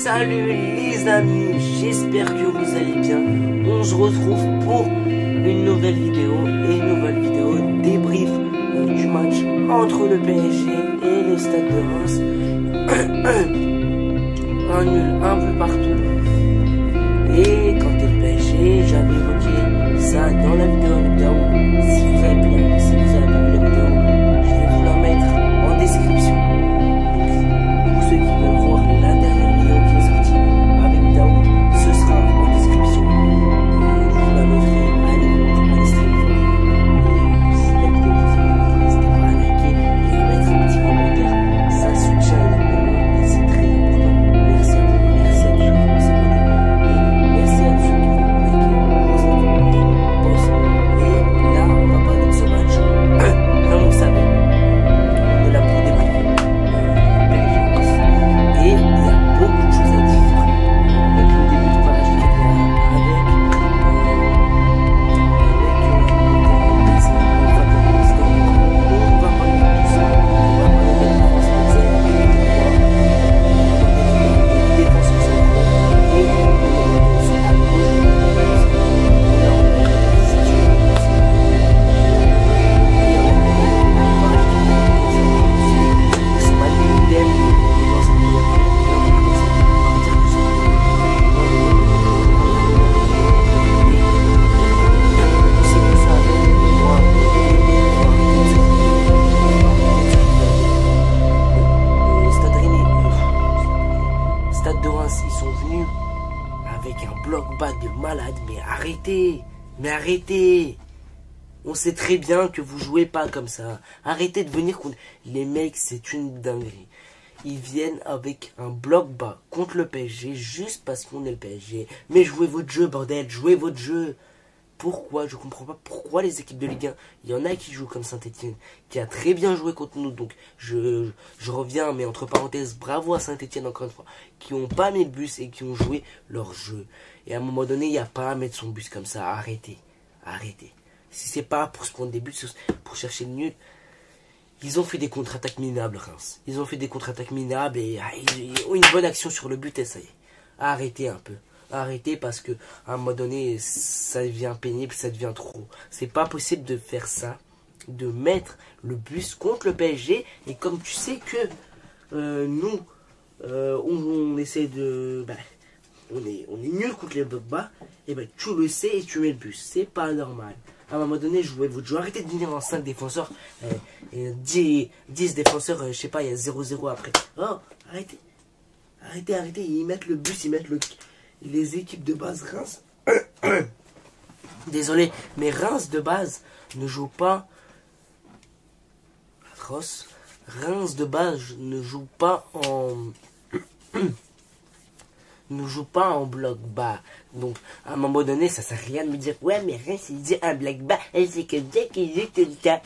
Salut les amis, j'espère que vous allez bien. On se retrouve pour une nouvelle vidéo débrief du match entre le PSG et le Stade de Reims. Un nul un peu partout. Et quand t'es le PSG, j'avais évoqué ça dans la vidéo. Si vous avez pas vu la vidéo, je vais vous la mettre en description. Pour ceux qui veulent voir la dernière vidéo qui est sortie avec Daoud, ce sera en description. Je vous la mettrai, allez stream fort. Et si la vidéo vous a plu, n'hésitez pas à liker et à mettre un petit commentaire. Ça soutient énormément et c'est très important. Merci à vous, merci à tous ceux qui vous abonnez. Et merci à tous ceux qui vont liker. Et là, on va parler de ce match. Comme vous savez, on est là pour débriefer. Et il y a beaucoup de choses à dire avec le début de page qu'il y a on va parler de ça, on va parler de la défense centrale et Stade de Reims, ils sont venus avec un bloc bas de malade. Mais arrêtez. On sait très bien que vous jouez pas comme ça. Arrêtez de venir contre les mecs, c'est une dinguerie. Ils viennent avec un bloc bas contre le PSG juste parce qu'on est le PSG. Mais jouez votre jeu, bordel, jouez votre jeu. Pourquoi? Je comprends pas pourquoi les équipes de Ligue 1, il y en a qui jouent comme Saint-Etienne, qui a très bien joué contre nous. Donc je reviens, mais entre parenthèses, bravo à Saint-Etienne encore une fois, qui n'ont pas mis le bus et qui ont joué leur jeu. Et à un moment donné, il n'y a pas à mettre son bus comme ça. Arrêtez. Si c'est pas pour se prendre des buts, pour chercher le nul. Ils ont fait des contre-attaques minables, Reims. Ils ont fait des contre-attaques minables et ils ont une bonne action sur le but et ça y est. Arrêtez un peu. Arrêtez parce que à un moment donné, ça devient pénible, ça devient trop. C'est pas possible de faire ça, de mettre le bus contre le PSG. Et comme tu sais que nous, on essaie de... on est nul contre les blocs bas, et tu le sais et tu mets le bus. C'est pas normal. À un moment donné, jouez votre jeu. Arrêtez de venir en 5 défenseurs. Et 10 défenseurs, je sais pas, il y a 0-0 après. Oh, arrêtez. Arrêtez. Ils mettent le bus, ils mettent les équipes de base Reims. Désolé, mais Reims de base ne joue pas. Atroce. Reims de base ne joue pas en. Ne joue pas en bloc bas. Donc, à un moment donné, ça sert à rien de me dire ouais, mais Reims, il dit un bloc bas, et c'est que dès qu'il dit tout ça.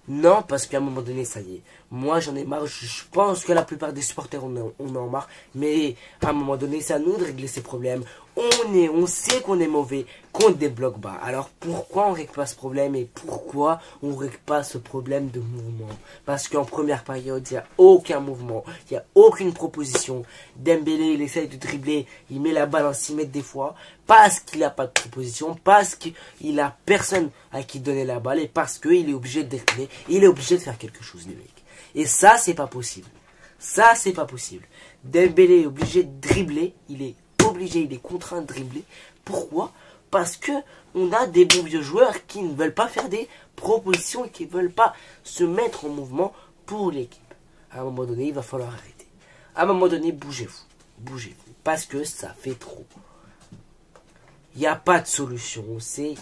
Non, parce qu'à un moment donné, ça y est. Moi, j'en ai marre. Je pense que la plupart des supporters, on en marre. Mais à un moment donné, c'est à nous de régler ces problèmes. On sait qu'on est mauvais contre des blocs bas. Alors, pourquoi on règle pas ce problème et pourquoi on règle pas ce problème de mouvement? Parce qu'en première période, il n'y a aucun mouvement. Il n'y a aucune proposition. Dembélé, il essaye de dribbler. Il met la balle en 6 mètres des fois. Parce qu'il n'a pas de proposition. Parce qu'il a personne à qui donner la balle. Et parce qu'il est obligé de dribbler. Il est obligé de faire quelque chose, les mecs. Et ça, c'est pas possible. Ça, c'est pas possible. Dembélé est obligé de dribbler. Il est contraint de dribbler. Pourquoi? Parce que on a des bons vieux joueurs qui ne veulent pas faire des propositions et qui ne veulent pas se mettre en mouvement pour l'équipe. À un moment donné, il va falloir arrêter. À un moment donné, bougez-vous. Parce que ça fait trop. Il n'y a pas de solution. C'est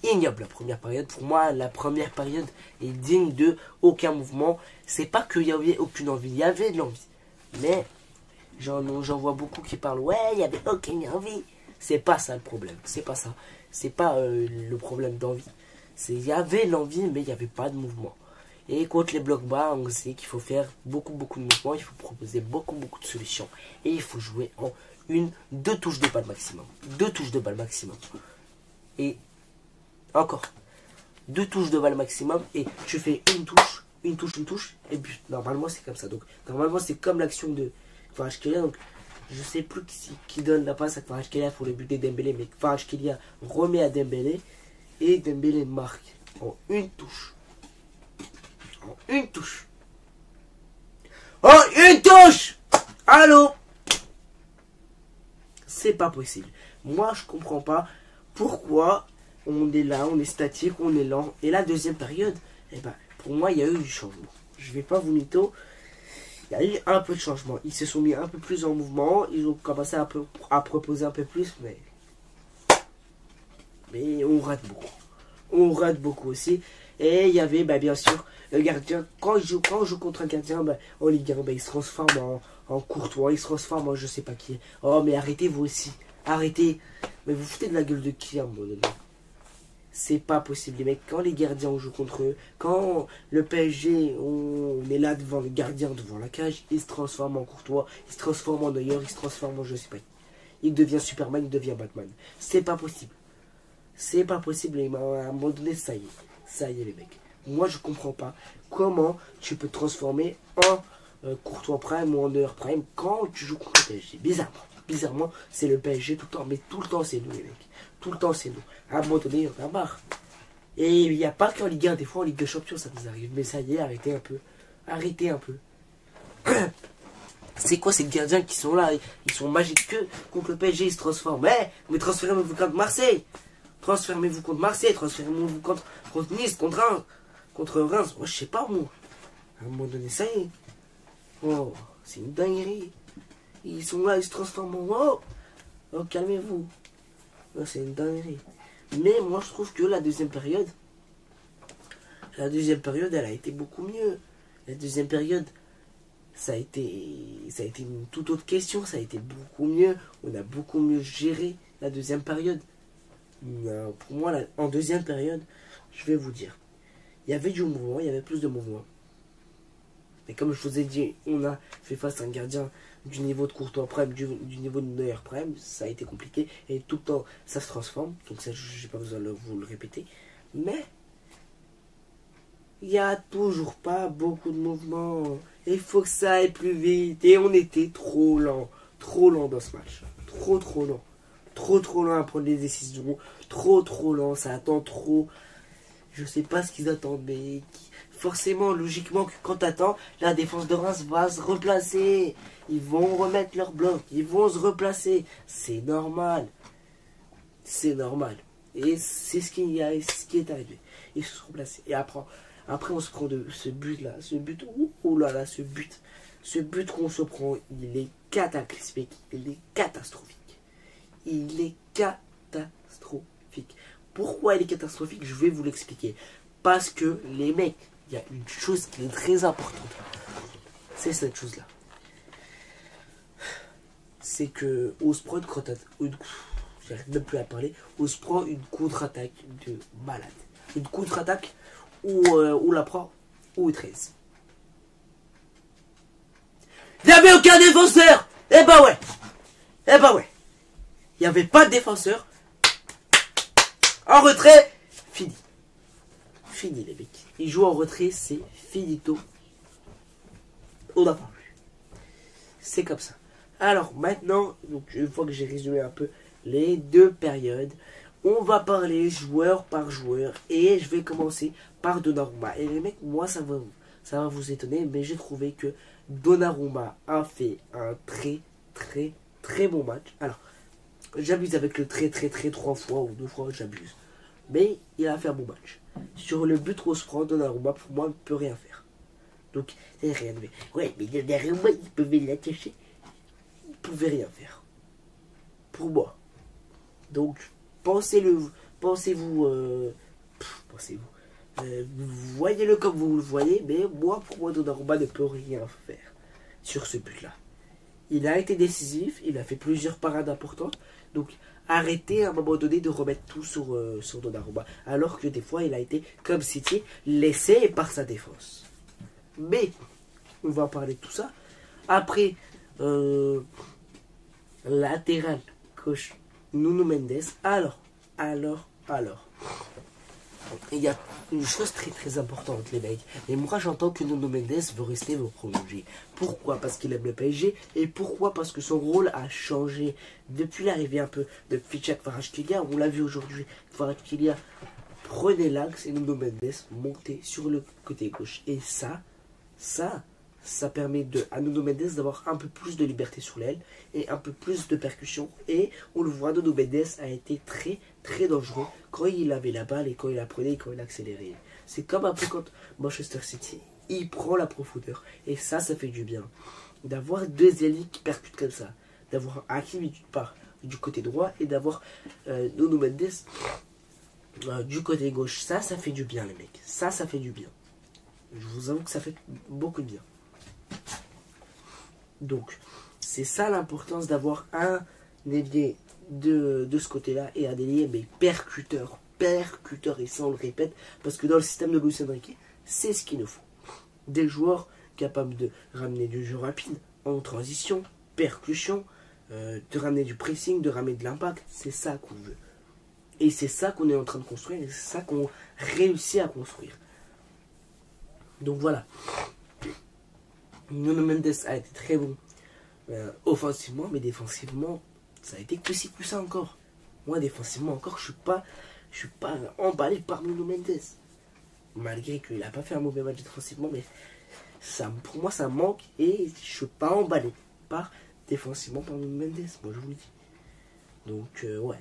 ignoble la première période. Pour moi, la première période est digne de aucun mouvement. C'est pas qu'il n'y avait aucune envie. Il y avait de l'envie. Mais j'en vois beaucoup qui parlent. Ouais, il n'y avait aucune envie. C'est pas ça le problème. C'est pas ça. C'est pas le problème d'envie. Il y avait l'envie, mais il n'y avait pas de mouvement. Et contre les blocs bas, on sait qu'il faut faire beaucoup de mouvements. Il faut proposer beaucoup de solutions. Et il faut jouer en 2 touches de balle maximum. 2 touches de balle maximum. Et encore, 2 touches de balle maximum et tu fais une touche, une touche, une touche et but. Normalement c'est comme ça. Donc normalement c'est comme l'action de Kvaratskhelia. Donc je sais plus qui donne la passe à Kvaratskhelia pour le but de Dembélé, mais Kvaratskhelia remet à Dembélé et Dembélé marque en une touche. En une touche. En une touche. Allô? C'est pas possible. Moi je comprends pas pourquoi on est là, on est statique, on est lent. Et la deuxième période, eh ben, pour moi, il y a eu du changement. Je vais pas vous mytho. Il y a eu un peu de changement. Ils se sont mis un peu plus en mouvement. Ils ont commencé à proposer un peu plus. Mais on rate beaucoup. On rate beaucoup aussi. Et il y avait, bah, bien sûr, le gardien. Quand on joue contre un gardien, bah, en Ligue 1, bah, il se transforme en Courtois. Il se transforme en je sais pas qui. Oh, mais arrêtez vous aussi. Arrêtez. Mais vous foutez de la gueule de qui à un moment donné? C'est pas possible, les mecs. Quand les gardiens, on joue contre eux, quand le PSG, on est là devant le gardien, devant la cage, il se transforme en Courtois, il se transforme en Neuer, il se transforme en je sais pas. Il devient Superman, il devient Batman. C'est pas possible. C'est pas possible. Et à un moment donné, ça y est. Ça y est, les mecs. Moi, je comprends pas comment tu peux te transformer en Courtois Prime ou en Neuer Prime quand tu joues contre le PSG. Bizarrement, c'est le PSG tout le temps. Mais tout le temps, c'est nous, les mecs. Tout le temps, c'est nous. À un moment donné, on a marre. Et il n'y a pas qu'en Ligue 1, des fois en Ligue des Champions, ça nous arrive. Mais ça y est, arrêtez un peu. Arrêtez un peu. C'est quoi ces gardiens qui sont là? Ils sont magiques que contre le PSG, ils se transforment. Mais transférez-vous contre Marseille. Transférez-vous contre Marseille. Transférez-vous contre Nice, contre Reims. Oh, je sais pas, moi. À un moment donné, ça y est. Oh, c'est une dinguerie. Ils sont là, ils se transforment en... Oh, calmez-vous. Oh, c'est une dinguerie. Mais moi, je trouve que la deuxième période, elle a été beaucoup mieux. La deuxième période, ça a été une toute autre question. Ça a été beaucoup mieux. On a beaucoup mieux géré la deuxième période. Pour moi, en deuxième période, je vais vous dire, il y avait du mouvement, il y avait plus de mouvement. Mais comme je vous ai dit, on a fait face à un gardien du niveau de Courtois Prime, du niveau de Neuer Prime. Ça a été compliqué. Et tout le temps, ça se transforme. Donc ça, je n'ai pas besoin de vous le répéter. Mais il n'y a toujours pas beaucoup de mouvement. Il faut que ça aille plus vite. Et on était trop lent. Trop lent dans ce match. Trop lent. Trop lent à prendre les décisions. Trop lent. Ça attend trop. Je sais pas ce qu'ils attendent, mais forcément, logiquement, que quand t'attends, la défense de Reims va se replacer. Ils vont remettre leur bloc. Ils vont se replacer. C'est normal. C'est normal. Et c'est ce qui est arrivé. Ils se sont replacés. Et après on se prend de ce but-là. Ce but, oh là là, ce but. Ce but qu'on se prend, il est cataclysmique. Il est catastrophique. Il est catastrophique. Pourquoi il est catastrophique? Je vais vous l'expliquer. Parce que les mecs, il y a une chose qui est très importante. C'est cette chose-là. C'est que on se prend j'arrive même plus à parler. On se prend une contre-attaque de malade. Une contre-attaque où la prend où 13. Il n'y avait aucun défenseur. Eh ben ouais. Il n'y avait pas de défenseur. En retrait, fini. Fini les mecs. Ils jouent en retrait, c'est finito. On n'a pas plus. C'est comme ça. Alors maintenant, donc une fois que j'ai résumé un peu les deux périodes, on va parler joueur par joueur. Et je vais commencer par Donnarumma. Et les mecs, moi ça va vous étonner, mais j'ai trouvé que Donnarumma a fait un très bon match. Alors, j'abuse avec le très 3 fois ou 2 fois, j'abuse. Mais il a fait un bon match. Sur le but qu'on se prend, Donnarumma, pour moi, ne peut rien faire. Donc, c'est rien. Mais, ouais, mais Donnarumma, il pouvait l'attacher. Il pouvait rien faire. Pour moi. Donc, pensez-vous. Voyez-le comme vous le voyez, mais moi, pour moi, Donnarumma ne peut rien faire sur ce but-là. Il a été décisif, il a fait plusieurs parades importantes. Donc, arrêtez à un moment donné de remettre tout sur Donnarumma. Alors que des fois, il a été, comme City, laissé par sa défense. Mais, on va parler de tout ça. Après, latéral gauche, Nuno Mendes. Alors. il y a une chose très très importante, les mecs. Et moi, j'entends que Nuno Mendes veut rester, veut prolonger. Pourquoi? Parce qu'il aime le PSG. Et pourquoi? Parce que son rôle a changé depuis l'arrivée un peu de Kvaratskhelia. On l'a vu aujourd'hui. Kvaratskhelia prenait l'axe et Nuno Mendes montait sur le côté gauche. Et ça permet à Nuno Mendes d'avoir un peu plus de liberté sur l'aile et un peu plus de percussion. Et on le voit, Nuno Mendes a été très très dangereux quand il avait la balle et quand il la prenait et quand il accélérait. C'est comme un peu quand Manchester City, il prend la profondeur. Et ça fait du bien. D'avoir deux ailiers qui percutent comme ça. D'avoir Hakimi du côté droit et d'avoir Nuno Mendes du côté gauche. Ça fait du bien, les mecs. Ça fait du bien. Je vous avoue que ça fait beaucoup de bien. Donc, c'est ça l'importance d'avoir un ailier de ce côté-là et un ailier mais percuteur. Et ça on le répète, parce que dans le système de Luis Enrique, c'est ce qu'il nous faut. Des joueurs capables de ramener du jeu rapide, en transition, percussion, de ramener du pressing, de ramener de l'impact. C'est ça qu'on veut. Et c'est ça qu'on est en train de construire, et c'est ça qu'on réussit à construire. Donc voilà. Nuno Mendes a été très bon offensivement, mais défensivement, ça a été plus ci, plus ça encore. Moi, défensivement encore, je suis pas emballé par Nuno Mendes. Malgré qu'il n'a pas fait un mauvais match défensivement, mais ça, pour moi, ça manque et je suis pas emballé défensivement par Nuno Mendes. Moi, je vous le dis. Donc, ouais.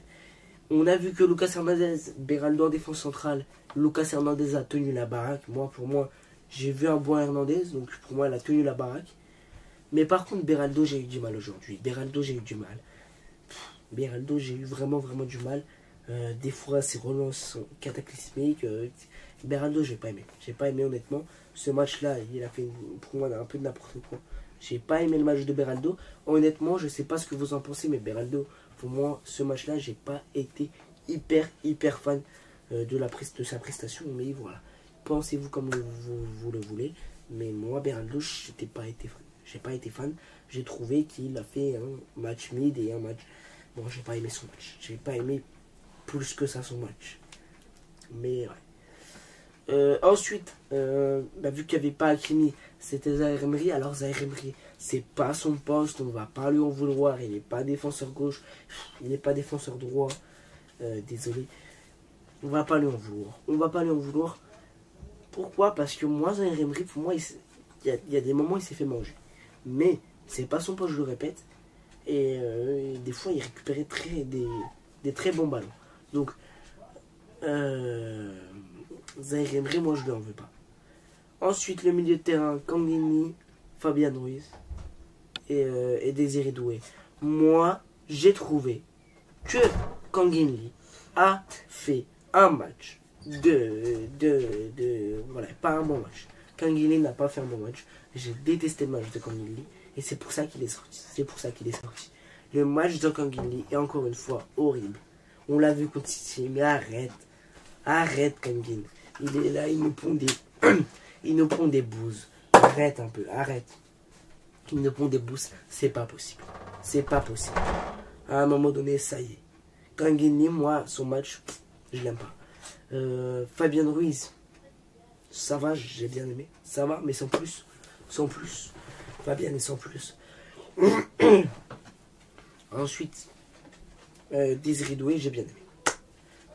On a vu que Lucas Hernandez, Beraldo en défense centrale, Lucas Hernandez a tenu la baraque. Pour moi, j'ai vu un bon Hernandez, donc pour moi, il a tenu la baraque. Mais par contre, Beraldo, j'ai eu du mal aujourd'hui. Beraldo, j'ai eu vraiment du mal. Des fois, ses relances sont cataclysmiques. Beraldo, j'ai pas aimé. J'ai pas aimé, honnêtement. Ce match-là, il a fait, pour moi, un peu de n'importe quoi. J'ai pas aimé le match de Beraldo. Honnêtement, je sais pas ce que vous en pensez, mais Beraldo, pour moi, ce match-là, j'ai pas été hyper fan de sa prestation. Mais voilà. Pensez-vous comme vous le voulez. Mais moi, Beraldo, j'ai pas été fan. J'ai trouvé qu'il a fait un match mid et un match... Bon, j'ai pas aimé son match. J'ai pas aimé plus que ça son match. Mais ouais. Ensuite, vu qu'il n'y avait pas Hakimi, c'était Zaïre Emery. Alors Zaïre Emery, c'est pas son poste. On va pas lui en vouloir. Il n'est pas défenseur gauche. Il n'est pas défenseur droit. Désolé. On va pas lui en vouloir. Pourquoi? Parce que moi, Zaïre Emery, pour moi, il y a des moments où il s'est fait manger. Mais c'est pas son poste, je le répète. Et des fois, il récupérait des très bons ballons. Donc, Zaïre Emery, moi, je ne lui en veux pas. Ensuite, le milieu de terrain, Kangini, Fabian Ruiz et Désiré Doué. Moi, j'ai trouvé que Kangini a fait un match voilà, pas un bon match. Kangini n'a pas fait un bon match. J'ai détesté le match de Kangini. Et c'est pour ça qu'il est sorti. Le match de Kangini est encore une fois horrible. On l'a vu contre City, mais arrête Kangini. Il est là, il nous pond des bouses. Arrête un peu, arrête. Il nous pond des bouses, c'est pas possible. À un moment donné, ça y est. Kangini, moi, son match, je l'aime pas. Fabian Ruiz, ça va, j'ai bien aimé. Ça va, mais sans plus. Fabian est sans plus. Ensuite, Désiré Doué, j'ai bien aimé.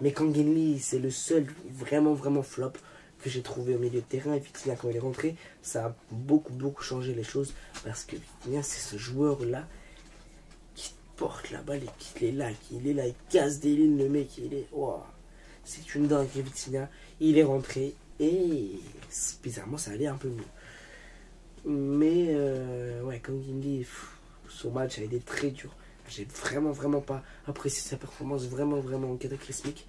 Mais Kangini, c'est le seul vraiment flop que j'ai trouvé au milieu de terrain. Et Vitinha, quand il est rentré, ça a beaucoup changé les choses. Parce que Vitinha, c'est ce joueur-là qui porte la balle et qui est là, il casse des lignes, le mec, il est... Wow. C'est une dingue, Vitinha. Il est rentré et bizarrement, ça allait un peu mieux. Mais, ouais, Kangini, son match a été très dur. J'ai vraiment pas apprécié sa performance, vraiment cataclysmique.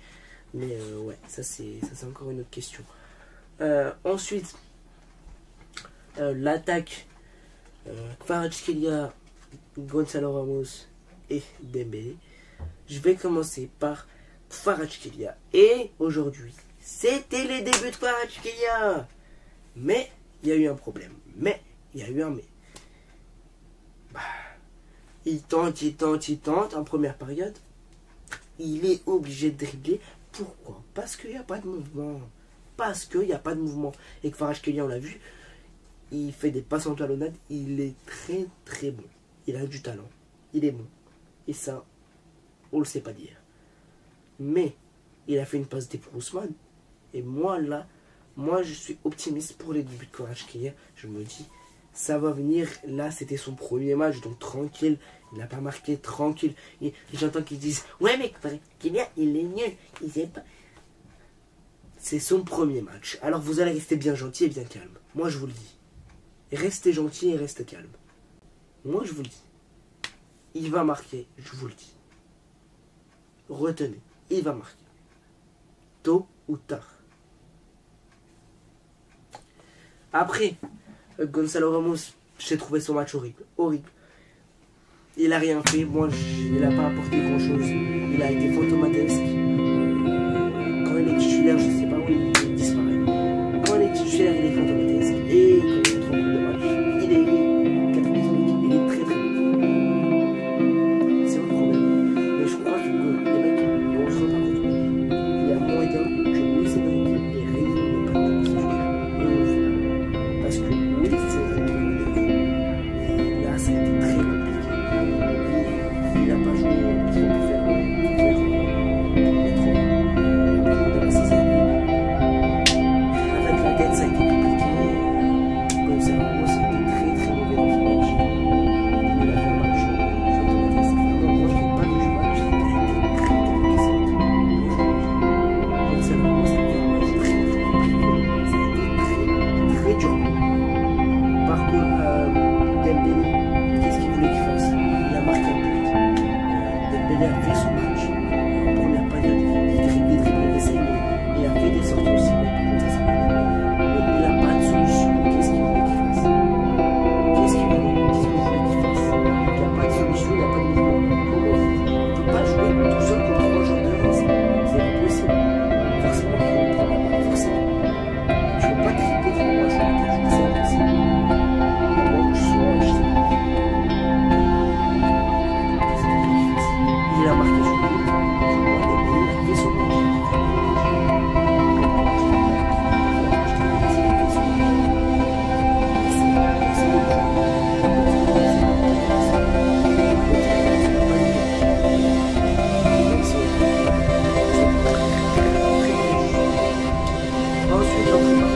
Mais ouais, ça c'est encore une autre question. Ensuite, l'attaque, Kvaratskhelia, Gonzalo Ramos et Dembélé. Je vais commencer par Kvaratskhelia. Et aujourd'hui, c'était les débuts de Kvaratskhelia. Mais il y a eu un problème. Il tente en première période. Il est obligé de dribbler Pourquoi? Parce qu'il n'y a pas de mouvement. Parce qu'il n'y a pas de mouvement. Et que Kvaratskhelia, on l'a vu, il fait des passes en talonnade. Il est très très bon. Il a du talent. Il est bon. Et ça, on le sait pas dire. Mais, il a fait une passe pour Ousmane. Et moi, là, je suis optimiste pour les débuts de Kvaratskhelia. Je me dis, ça va venir. Là, c'était son premier match, donc tranquille. Il n'a pas marqué, tranquille. Et j'entends qu'ils disent, ouais, mais Kvaratskhelia, il est nul. Il sait pas. C'est son premier match. Alors, vous allez rester bien gentil et bien calme. Moi, je vous le dis. Restez gentil et restez calme. Moi, je vous le dis. Il va marquer, je vous le dis. Retenez, il va marquer. Tôt ou tard. Après, Gonzalo Ramos, j'ai trouvé son match horrible. Horrible. Il a rien fait. Moi, il n'a pas apporté grand chose. Il a été fantomatesque. Quand il est titulaire, je ne sais pas où il disparaît. Quand il est titulaire, il est fantomatesque. Et quand il se trompe de match, il est cataclysmique. Il est très très bon. C'est un problème. Mais je crois que les mecs, on se rend pas compte. Il y a moyen que Luis Enrique ait raison de ne pas le titulaire. Et on le voit. Parce que oui, c'est un niveau. Mais là, ça a été très compliqué. Il n'a pas joué ce qu'on peut faire. Avec la tête, ça a été compliqué. Gonzalo Ramos a été très très mauvais dans ce match. Il a fait un match fantomatique. Moi, je n'ai pas vu ce match. Il a été très très compliqué. Gonzalo Ramos a fait un match très très compliqué. Ça a été très très dur. Par contre, Dembélé, qu'est-ce qu'il voulait qu'il fasse? Il a marqué un but. Dembélé a fait son match. En première période, il dribblait l'essai, mais il a fait des sorties aussi. Mais par contre, ça s'est pas bien. Mais il n'a pas de solution. Qu'est-ce qu'il voulait qu'il fasse? Qu'est-ce qu'il voulait qu'il fasse? Il n'y a pas de solution, il n'y a pas de mouvement. Comment? On ne peut pas jouer tout seul contre 3 joueurs de Reims. C'est pas possible. Forcément, il faut prendre la balle. Forcément. Tu ne peux pas tripler 3 joueurs de Reims. C'est impossible. Il a marqué son but, il a fait son but. Ensuite, j'en prépare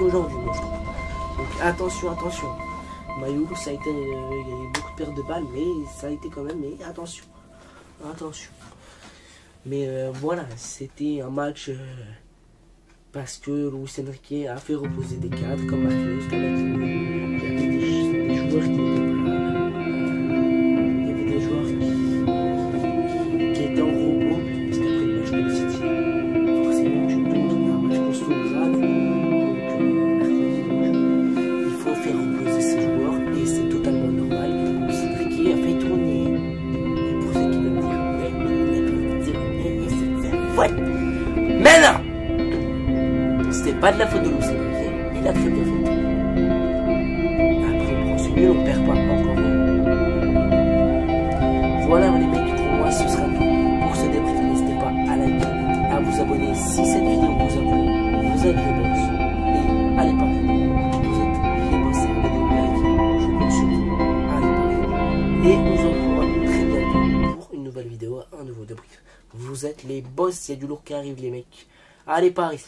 aujourd'hui, moi je trouve. Donc attention, attention. Mayou, ça a été, il y a eu beaucoup de pertes de balles, mais ça a été quand même, mais attention. Attention. Mais voilà, c'était un match parce que Luis Enrique a fait reposer des cadres comme Marquinhos, comme Hakimi. Il y avait des joueurs qui n'étaient pas là. Il y avait des joueurs qui étaient en robot, parce qu'après le match de City, forcément tu tournes un match costaud grave. Donc il faut faire reposer ces joueurs et c'est totalement normal. Luis Enrique a fait tourner. Et pour ceux qui veulent dire, ouais, mais il a fait tourner et c'est sa faute. Mais non! C'était pas de la faute de Luis Enrique, il a très bien fait. Après on prend ce nul, on perd pas encore. Voilà les mecs, pour moi ce sera tout pour ce débrief. N'hésitez pas à liker, à vous abonner si cette vidéo vous a plu. Vous êtes les boss. Et allez pareil. Vous êtes les boss, abonnez-vous, like, je compte sur vous. Allez pareil. Et on se retrouvera très bientôt pour une nouvelle vidéo, un nouveau débrief. Vous êtes les boss, il y a du lourd qui arrive les mecs. Allez Paris.